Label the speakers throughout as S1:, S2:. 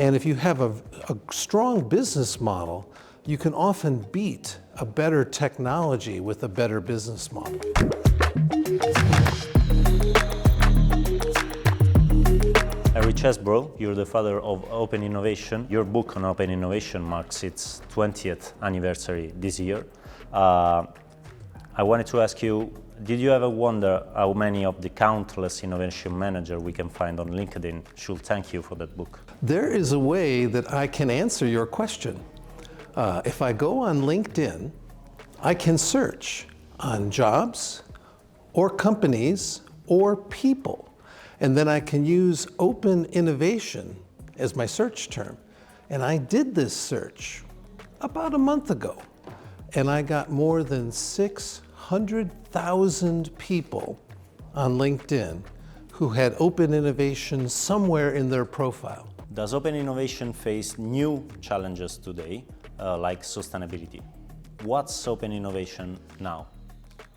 S1: And if you have a strong business model, you can often beat a better technology with a better business model.
S2: Henry Chesbrough, you're the father of open innovation. Your book on open innovation marks its 20th anniversary this year. I wanted to ask you, did you ever wonder how many of the countless innovation managers we can find on LinkedIn should thank you for that book?
S1: There is a way that I can answer your question. If I go on LinkedIn, I can search on jobs or companies or people. And then I can use open innovation as my search term. And I did this search about a month ago. And I got more than 600,000 people on LinkedIn who had open innovation somewhere in their profile.
S2: Does open innovation face new challenges today, like sustainability? What's open innovation now?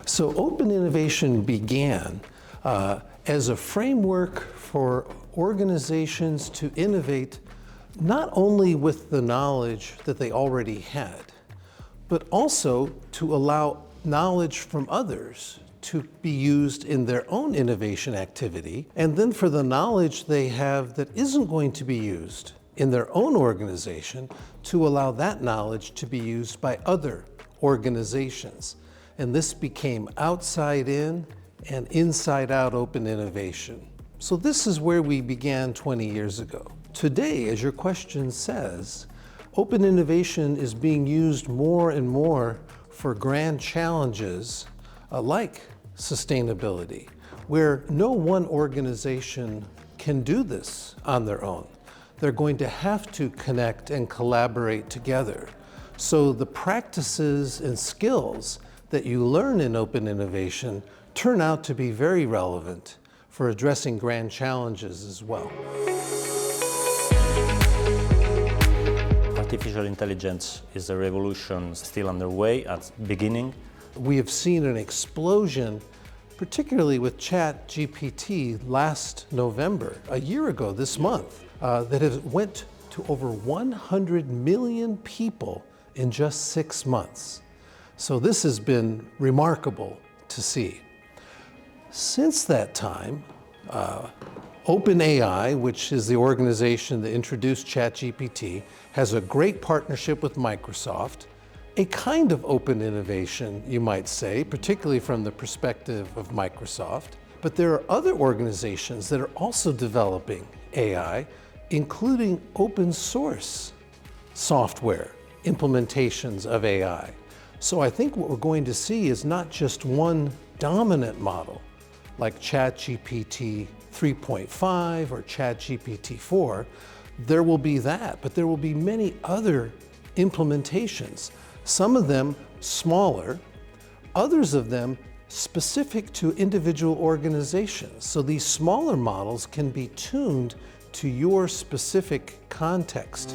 S1: So open innovation began as a framework for organizations to innovate not only with the knowledge that they already had, but also to allow knowledge from others to be used in their own innovation activity, and then for the knowledge they have that isn't going to be used in their own organization to allow that knowledge to be used by other organizations. And this became outside in and inside out open innovation. So this is where we began 20 years ago. Today, as your question says, open innovation is being used more and more for grand challenges like sustainability, where no one organization can do this on their own. They're going to have to connect and collaborate together. So the practices and skills that you learn in open innovation turn out to be very relevant for addressing grand challenges as well.
S2: Artificial intelligence is a revolution still underway at the beginning.
S1: We have seen an explosion, particularly with ChatGPT last November, a year ago this month, that has went to over 100 million people in just 6 months. So this has been remarkable to see. Since that time, OpenAI, which is the organization that introduced ChatGPT, has a great partnership with Microsoft, a kind of open innovation, you might say, particularly from the perspective of Microsoft. But there are other organizations that are also developing AI, including open source software implementations of AI. So I think what we're going to see is not just one dominant model, like ChatGPT 3.5 or ChatGPT 4, there will be that, but there will be many other implementations, some of them smaller, others of them specific to individual organizations. So these smaller models can be tuned to your specific context.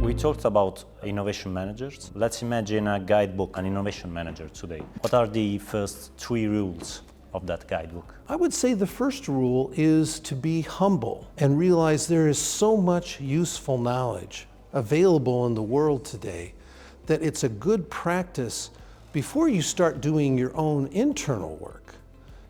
S2: We talked about innovation managers. Let's imagine a guidebook, an innovation manager today. What are the first 3 rules of that guidebook?
S1: I would say the first rule is to be humble and realize there is so much useful knowledge available in the world today that it's a good practice before you start doing your own internal work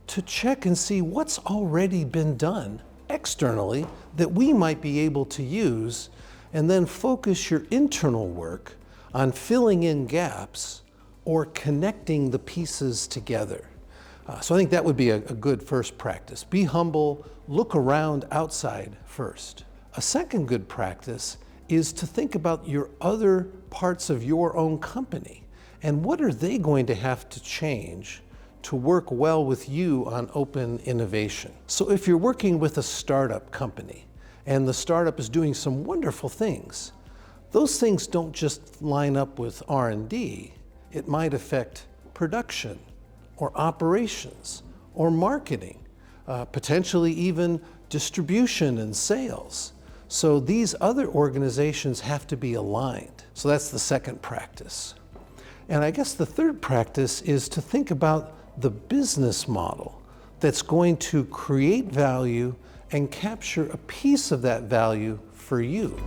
S1: to check and see what's already been done externally that we might be able to use, and then focus your internal work on filling in gaps or connecting the pieces together. So I think that would be a good first practice. Be humble, look around outside first. A second good practice is to think about your other parts of your own company and what are they going to have to change to work well with you on open innovation. So if you're working with a startup company and the startup is doing some wonderful things, those things don't just line up with R&D. It might affect production or operations or marketing, potentially even distribution and sales. So these other organizations have to be aligned. So that's the second practice. And I guess the third practice is to think about the business model that's going to create value and capture a piece of that value for you.